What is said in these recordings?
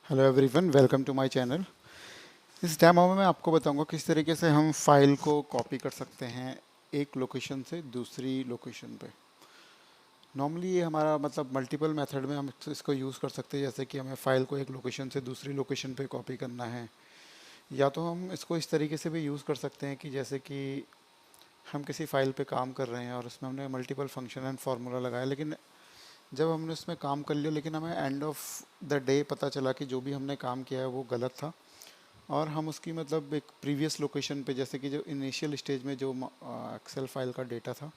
Hello everyone, welcome to my channel. इस demo में मैं आपको बताऊंगा किस तरीके से हम फाइल को कॉपी कर सकते हैं एक लोकेशन से दूसरी लोकेशन पे। नॉर्मली ये हमारा मतलब मल्टीपल मेथड में हम इसको यूज़ कर सकते हैं, जैसे कि हमें फ़ाइल को एक लोकेशन से दूसरी लोकेशन पे कॉपी करना है, या तो हम इसको इस तरीके से भी यूज़ कर सकते हैं कि जैसे कि हम किसी फ़ाइल पे काम कर रहे हैं और उसमें हमने मल्टीपल फंक्शन एंड फार्मूला लगाया, लेकिन जब हमने उसमें काम कर लिया लेकिन हमें एंड ऑफ द डे पता चला कि जो भी हमने काम किया है वो गलत था, और हम उसकी मतलब एक प्रीवियस लोकेशन पे, जैसे कि जो इनिशियल स्टेज में जो एक्सेल फाइल का डेटा था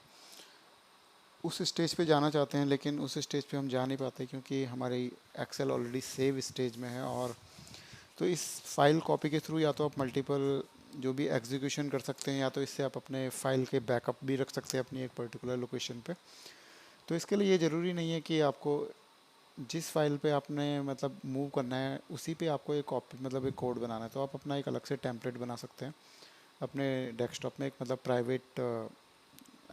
उस स्टेज पे जाना चाहते हैं, लेकिन उस स्टेज पे हम जा नहीं पाते क्योंकि हमारी एक्सेल ऑलरेडी सेव स्टेज में है। और तो इस फाइल कॉपी के थ्रू या तो आप मल्टीपल जो भी एग्जीक्यूशन कर सकते हैं, या तो इससे आप अपने फाइल के बैकअप भी रख सकते हैं अपनी एक पर्टिकुलर लोकेशन पे। तो इसके लिए ये ज़रूरी नहीं है कि आपको जिस फाइल पे आपने मतलब मूव करना है उसी पे आपको एक कॉपी मतलब एक कोड बनाना है, तो आप अपना एक अलग से टेम्पलेट बना सकते हैं अपने डेस्कटॉप में, एक मतलब प्राइवेट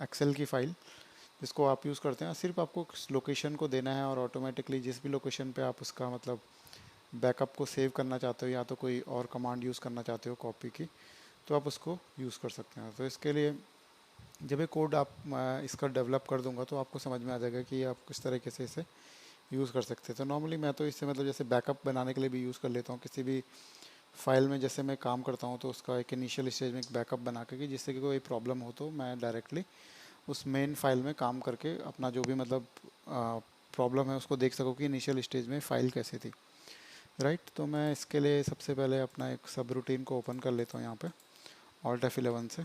एक्सेल की फ़ाइल जिसको आप यूज़ करते हैं। सिर्फ आपको लोकेशन को देना है और ऑटोमेटिकली जिस भी लोकेशन पे आप उसका मतलब बैकअप को सेव करना चाहते हो या तो कोई और कमांड यूज़ करना चाहते हो कॉपी की, तो आप उसको यूज़ कर सकते हैं। तो इसके लिए जब ये कोड आप इसका डेवलप कर दूंगा तो आपको समझ में आ जाएगा कि आप किस तरीके से इसे यूज़ कर सकते हैं। तो नॉर्मली मैं तो इससे मतलब जैसे बैकअप बनाने के लिए भी यूज़ कर लेता हूँ किसी भी फाइल में। जैसे मैं काम करता हूँ तो उसका एक इनिशियल स्टेज में एक बैकअप बना के कि जिससे कि कोई प्रॉब्लम हो तो मैं डायरेक्टली उस मेन फाइल में काम करके अपना जो भी मतलब प्रॉब्लम है उसको देख सकूँ कि इनिशियल स्टेज में फ़ाइल कैसी थी। राइट, तो मैं इसके लिए सबसे पहले अपना एक सब रूटीन को ओपन कर लेता हूँ यहाँ पे ऑल्ट F11 से,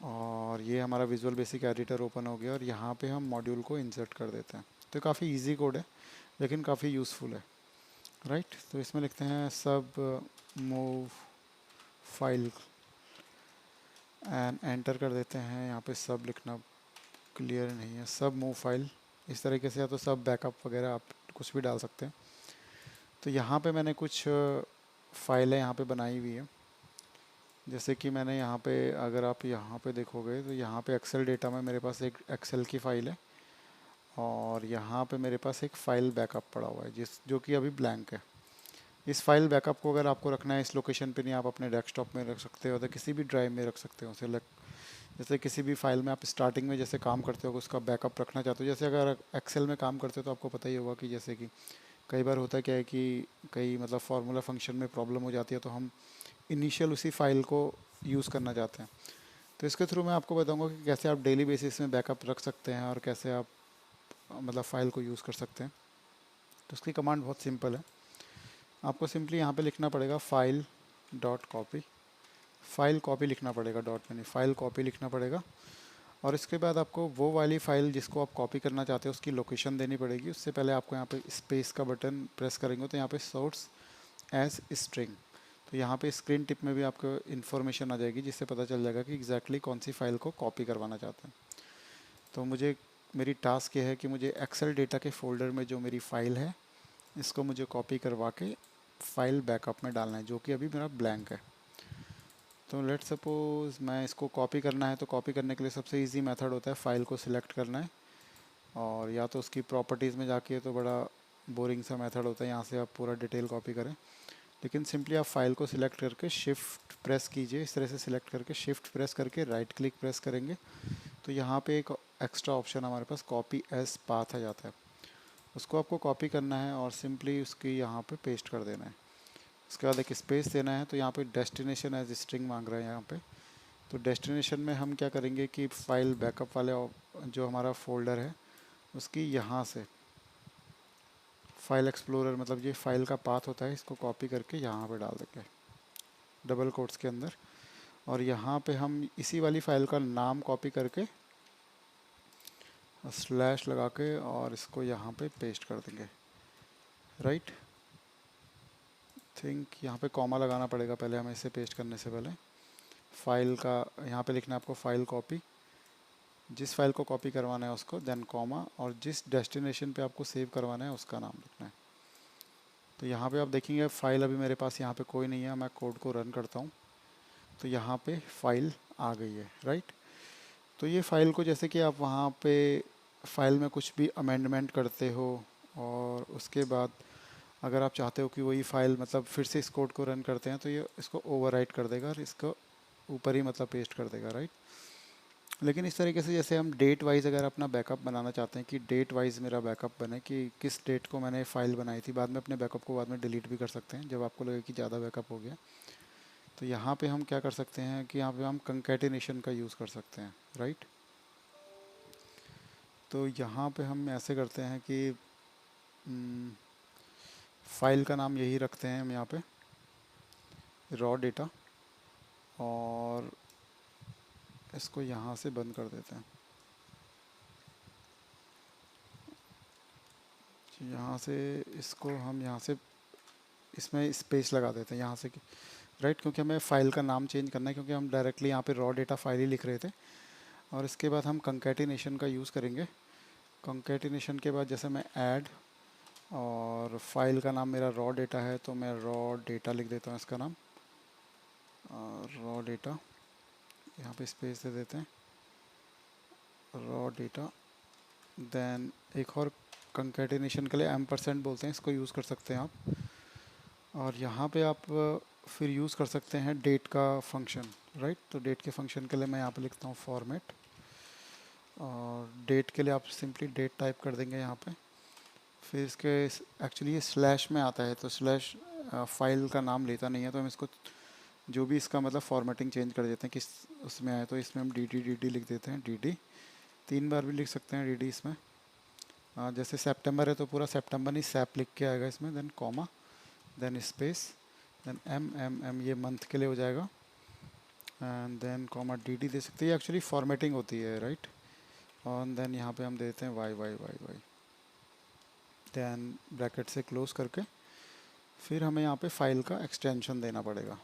और ये हमारा विजुअल बेसिक एडिटर ओपन हो गया और यहाँ पे हम मॉड्यूल को इंसर्ट कर देते हैं। तो काफ़ी इजी कोड है लेकिन काफ़ी यूज़फुल है। राइट, तो इसमें लिखते हैं सब मूव फाइल एंड एंटर कर देते हैं। यहाँ पे सब लिखना क्लियर नहीं है, सब मूव फाइल इस तरीके से, या तो सब बैकअप वगैरह आप कुछ भी डाल सकते हैं। तो यहाँ पे मैंने कुछ फाइलें यहाँ पे बनाई हुई है, जैसे कि मैंने यहाँ पे अगर आप यहाँ पे देखोगे तो यहाँ पे एक्सेल डेटा में मेरे पास एक एक्सेल की फ़ाइल है, और यहाँ पे मेरे पास एक फ़ाइल बैकअप पड़ा हुआ है जिस जो कि अभी ब्लैंक है। इस फाइल बैकअप को अगर आपको रखना है इस लोकेशन पे नहीं, आप अपने डेस्कटॉप में रख सकते हो तो किसी भी ड्राइव में रख सकते हो सेलेक्ट। जैसे किसी भी फाइल में आप स्टार्टिंग में जैसे काम करते हो उसका बैकअप रखना चाहते हो, जैसे अगर एक्सेल में काम करते हो तो आपको पता ही होगा कि जैसे कि कई बार होता क्या है कि कई मतलब फार्मूला फंक्शन में प्रॉब्लम हो जाती है तो हम इनिशियल उसी फाइल को यूज़ करना चाहते हैं। तो इसके थ्रू मैं आपको बताऊंगा कि कैसे आप डेली बेसिस में बैकअप रख सकते हैं और कैसे आप मतलब फ़ाइल को यूज़ कर सकते हैं। तो उसकी कमांड बहुत सिंपल है। आपको सिंपली यहाँ पे लिखना पड़ेगा file dot copy, file copy लिखना पड़ेगा, डॉट में नहीं, फाइल कॉपी लिखना पड़ेगा। और इसके बाद आपको वो वाली फ़ाइल जिसको आप कॉपी करना चाहते हो उसकी लोकेशन देनी पड़ेगी। उससे पहले आपको यहाँ पे स्पेस का बटन प्रेस करेंगे तो यहाँ पे सोर्स एज स्ट्रिंग, तो यहाँ पे स्क्रीन टिप में भी आपको इन्फॉर्मेशन आ जाएगी जिससे पता चल जाएगा कि एग्जैक्टली कौन सी फ़ाइल को कॉपी करवाना चाहते हैं। तो मुझे मेरी टास्क ये है कि मुझे एक्सेल डेटा के फोल्डर में जो मेरी फ़ाइल है इसको मुझे कॉपी करवा के फ़ाइल बैकअप में डालना है, जो कि अभी मेरा ब्लैंक है। तो लेट सपोज मैं इसको कॉपी करना है, तो कॉपी करने के लिए सबसे इजी मेथड होता है फ़ाइल को सिलेक्ट करना है, और या तो उसकी प्रॉपर्टीज़ में जाके, तो बड़ा बोरिंग सा मेथड होता है, यहाँ से आप पूरा डिटेल कॉपी करें। लेकिन सिंपली आप फाइल को सिलेक्ट करके शिफ्ट प्रेस कीजिए, इस तरह से सिलेक्ट करके शिफ्ट प्रेस करके राइट क्लिक प्रेस करेंगे तो यहाँ पे एक एक्स्ट्रा ऑप्शन हमारे पास कॉपी एज पाथ आ जाता है। उसको आपको कॉपी करना है और सिंपली उसकी यहाँ पे पेस्ट कर देना है। उसके बाद एक स्पेस देना है, तो यहाँ पे डेस्टिनेशन एज स्ट्रिंग मांग रहा है यहाँ पे। तो डेस्टिनेशन में हम क्या करेंगे कि फाइल बैकअप वाले जो हमारा फोल्डर है उसकी यहाँ से फाइल एक्सप्लोरर, मतलब ये फाइल का पाथ होता है, इसको कॉपी करके यहाँ पे डाल देंगे डबल कोट्स के अंदर। और यहाँ पे हम इसी वाली फाइल का नाम कॉपी करके स्लैश लगा के और इसको यहाँ पे पेस्ट कर देंगे। राइट, थिंक यहाँ पे कॉमा लगाना पड़ेगा पहले हमें इसे पेस्ट करने से पहले। फाइल का यहाँ पे लिखना है आपको फाइल कॉपी, जिस फाइल को कॉपी करवाना है उसको, देन कॉमा, और जिस डेस्टिनेशन पे आपको सेव करवाना है उसका नाम लिखना है। तो यहाँ पे आप देखेंगे फ़ाइल अभी मेरे पास यहाँ पे कोई नहीं है, मैं कोड को रन करता हूँ तो यहाँ पे फ़ाइल आ गई है। राइट, तो ये फ़ाइल को जैसे कि आप वहाँ पे फ़ाइल में कुछ भी अमेंडमेंट करते हो और उसके बाद अगर आप चाहते हो कि वही फाइल मतलब फिर से इस कोड को रन करते हैं तो ये इसको ओवरराइट कर देगा और इसको ऊपर ही मतलब पेस्ट कर देगा, राइट। लेकिन इस तरीके से जैसे हम डेट वाइज अगर अपना बैकअप बनाना चाहते हैं कि डेट वाइज मेरा बैकअप बने कि किस डेट को मैंने फ़ाइल बनाई थी, बाद में अपने बैकअप को बाद में डिलीट भी कर सकते हैं जब आपको लगे कि ज़्यादा बैकअप हो गया। तो यहाँ पे हम क्या कर सकते हैं कि यहाँ पे हम कंकैटिनेशन का यूज़ कर सकते हैं, राइट। तो यहाँ पे हम ऐसे करते हैं कि फ़ाइल का नाम यही रखते हैं हम यहाँ पे रॉ डेटा, और इसको यहाँ से बंद कर देते हैं। यहाँ से इसको हम यहाँ से इसमें स्पेस लगा देते हैं यहाँ से, राइट, क्योंकि हमें फ़ाइल का नाम चेंज करना है, क्योंकि हम डायरेक्टली यहाँ पे रॉ डेटा फाइल ही लिख रहे थे। और इसके बाद हम कंकैटिनेशन का यूज़ करेंगे। कंकैटिनेशन के बाद जैसे मैं ऐड, और फाइल का नाम मेरा रॉ डेटा है तो मैं रॉ डेटा लिख देता हूँ इसका नाम, रॉ डेटा, यहाँ पे स्पेस दे देते हैं रॉ डेटा। देन एक और कंकैटिनेशन के लिए एम% बोलते हैं, इसको यूज़ कर सकते हैं आप। और यहाँ पे आप फिर यूज़ कर सकते हैं डेट का फंक्शन, राइट। तो डेट के फंक्शन के लिए मैं यहाँ पे लिखता हूँ फॉर्मेट, और डेट के लिए आप सिंपली डेट टाइप कर देंगे यहाँ पे। फिर इसके एक्चुअली ये स्लैश में आता है तो स्लैश फाइल का नाम लेता नहीं है, तो हम इसको जो भी इसका मतलब फॉर्मेटिंग चेंज कर देते हैं किस उसमें आए, तो इसमें हम डी डी लिख देते हैं, डी 3 बार भी लिख सकते हैं डी इसमें। जैसे सितंबर है तो पूरा सितंबर नहीं सैप लिख के आएगा इसमें, then comma, then space, then M ये मंथ के लिए हो जाएगा, एंड देन कॉमा डी दे सकते हैं। ये एक्चुअली फॉर्मेटिंग होती है, राइट। और देन यहाँ पे हम देते हैं वाई, देन ब्रैकेट से क्लोज करके फिर हमें यहाँ पे फाइल का एक्सटेंशन देना पड़ेगा।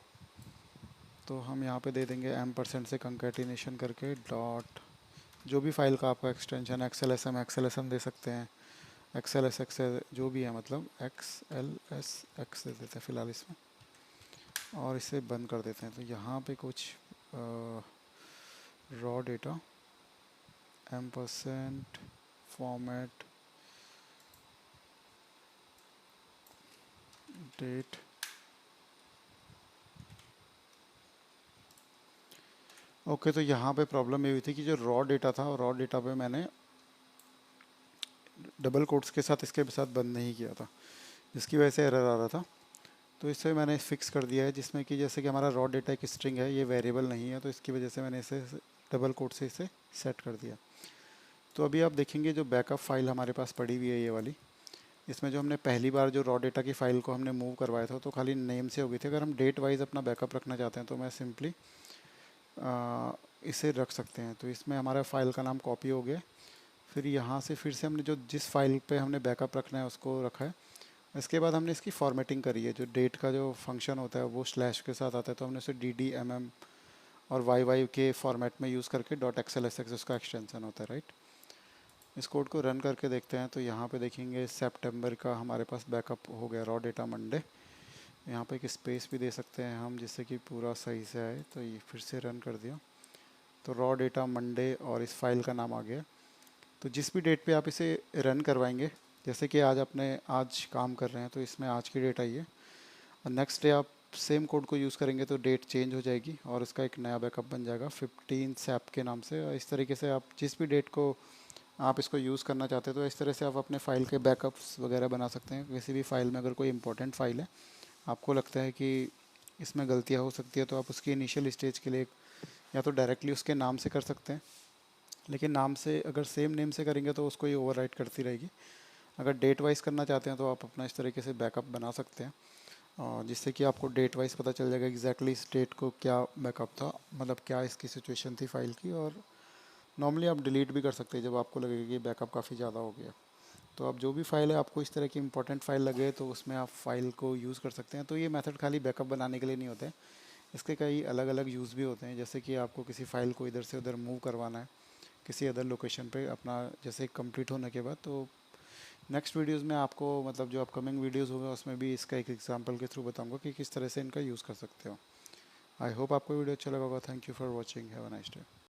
तो हम यहाँ पे दे देंगे M% से कंकैटिनेशन करके डॉट, जो भी फाइल का आपका एक्सटेंशन XLSM दे सकते हैं, XLSX जो भी है, मतलब XLSX दे देते हैं फ़िलहाल इसमें, और इसे बंद कर देते हैं। तो यहाँ पे कुछ raw data M% format date, okay. तो यहाँ पे प्रॉब्लम ये हुई थी कि जो रॉ डेटा था, रॉ डेटा पे मैंने डबल कोट्स के साथ इसके साथ बंद नहीं किया था, जिसकी वजह से एरर आ रहा था। तो इसे मैंने फिक्स कर दिया है, जिसमें कि जैसे कि हमारा रॉ डेटा एक स्ट्रिंग है, ये वेरिएबल नहीं है, तो इसकी वजह से मैंने इसे डबल कोट से इसे सेट कर दिया। तो अभी आप देखेंगे जो बैकअप फाइल हमारे पास पड़ी हुई है ये वाली, इसमें जो हमने पहली बार जो रॉ डेटा की फ़ाइल को हमने मूव करवाया था तो खाली नेम से हो गई थी। अगर हम डेट वाइज अपना बैकअप रखना चाहते हैं तो मैं सिंपली इसे रख सकते हैं। तो इसमें हमारा फ़ाइल का नाम कॉपी हो गया। फिर यहाँ से फिर से हमने जो जिस फाइल पे हमने बैकअप रखना है उसको रखा है। इसके बाद हमने इसकी फॉर्मेटिंग करी है। जो डेट का जो फंक्शन होता है वो स्लैश के साथ आता है, तो हमने उसे डी और वाई के फॉर्मेट में यूज़ करके .xlsx उसका एक्सटेंशन होता है, राइट। इस कोड को रन करके देखते हैं तो यहाँ पे देखेंगे सितंबर का हमारे पास बैकअप हो गया रॉ डेटा मंडे। यहाँ पे एक स्पेस भी दे सकते हैं हम जिससे कि पूरा सही से आए। तो ये फिर से रन कर दिया तो रॉ डेटा मंडे और इस फाइल का नाम आ गया। तो जिस भी डेट पे आप इसे रन करवाएंगे, जैसे कि आज काम कर रहे हैं तो इसमें आज की डेट आई है, और नेक्स्ट डे आप सेम कोड को यूज़ करेंगे तो डेट चेंज हो जाएगी और इसका एक नया बैकअप बन जाएगा 15 सैप के नाम से। और इस तरीके से आप जिस भी डेट को आप इसको यूज़ करना चाहते हैं तो इस तरह से आप अपने फ़ाइल के बैकअप्स वगैरह बना सकते हैं। किसी भी फ़ाइल में अगर कोई इंपॉर्टेंट फ़ाइल है, आपको लगता है कि इसमें गलतियाँ हो सकती है, तो आप उसकी इनिशियल स्टेज के लिए या तो डायरेक्टली उसके नाम से कर सकते हैं, लेकिन नाम से अगर सेम नेम से करेंगे तो उसको ये ओवरराइट करती रहेगी। अगर डेट वाइज करना चाहते हैं तो आप अपना इस तरीके से बैकअप बना सकते हैं, और जिससे कि आपको डेट वाइज पता चल जाएगा एग्जैक्टली इस डेट को क्या बैकअप था, मतलब क्या इसकी सिचुएशन थी फ़ाइल की। और नॉर्मली आप डिलीट भी कर सकते हैं जब आपको लगेगा कि बैकअप काफ़ी ज़्यादा हो गया। तो आप जो भी फ़ाइल है आपको इस तरह की इंपॉर्टेंट फ़ाइल लगे तो उसमें आप फ़ाइल को यूज़ कर सकते हैं। तो ये मेथड खाली बैकअप बनाने के लिए नहीं होते हैं, इसके कई अलग अलग यूज़ भी होते हैं। जैसे कि आपको किसी फ़ाइल को इधर से उधर मूव करवाना है किसी अदर लोकेशन पे अपना, जैसे कंप्लीट होने के बाद, तो नेक्स्ट वीडियोस में आपको मतलब जो अपकमिंग वीडियोस होगा उसमें भी इसका एक एग्जांपल के थ्रू बताऊंगा कि किस तरह से इनका यूज़ कर सकते हो। आई होप आपको वीडियो अच्छा लगा होगा। Thank you for watching, have a nice day.